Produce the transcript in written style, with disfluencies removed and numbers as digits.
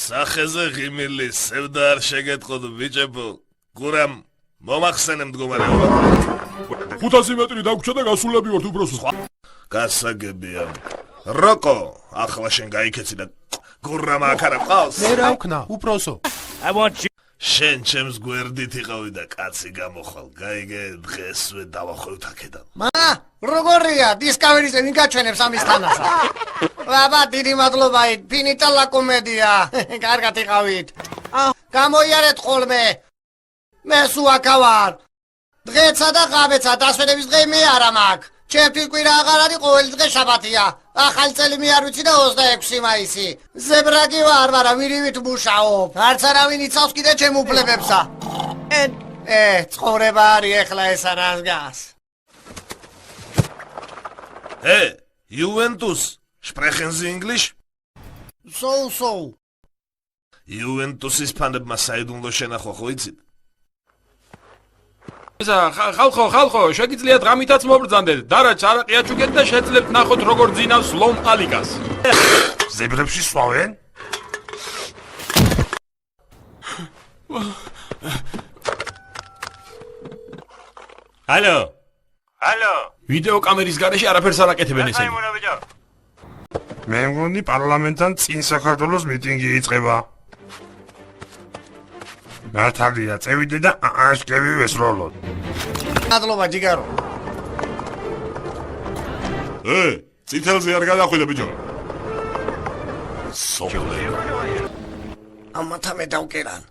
სახეზე ღიმილი სევდა არ შეგეთყოდ ბიჭებო. გურამ მომახსენე მდგომარეობა. 500 მეტრი დაგვრჩა და გასულები ვართ უბრალოდ. გასაგებია. როკო, ახლა შენ გაიქეცი და გურამ აქ არა ყავს. მე რა ვქნა, უბრალოდ. შენ ჩემს გვერდით იყავი და კაცი გამოხვალ. გაიგე, დღესვე დავახვევთ აქედან. როგორია, დისკავერიზე ვინ გაჩვენებს ამის თანასა? აბა, დიდი მადლობა, ფინიტა ლა კომედია. კარგად იყავით. გამოიარეთ ხოლმე. მე სუაკა ვარ. დღეცა და ღამეცა დასვენების დღე მე არა მაქვს. ჩემთვის კვირა აღარ არის, ყოველი დღე შაბათია. ახალი წელი მე არ ვიცი და 26 მაისი. ზებრაგი ვარ, მაგრამ ვირივით მუშაობ. არც არავინ იცავს კიდე ჩემ უფლებებსა. ცხოვრება არის ეხლა ეს არას გას. Juventus, sprechen Sie English? So. Juventus-ის ფანებმა საიდუმლო შენახვა ხო იცით? ხალხო, შეგიძლიათ ღამითაც მობრძანდეთ. დარა ჩარაყია ჩუქეთ და შეძლებთ ნახოთ როგორ ძინავს ლომ ალიკას. ზებრებში სვავენ? ჰალო. ჰალო. ვიდეო კამერის გარეშე არაფერს არ აკეთებენ ესენი. მე მგონი პარლამენტთან წინ საქართველოს მიტინგი იწყება. მართალია, წევიდე და აშკები ვესროლოთ. მადლობა ჯიგარო. წითელზე არ გადახვიდე ბიჭო. სოფლე. ამათა მე დავკერან.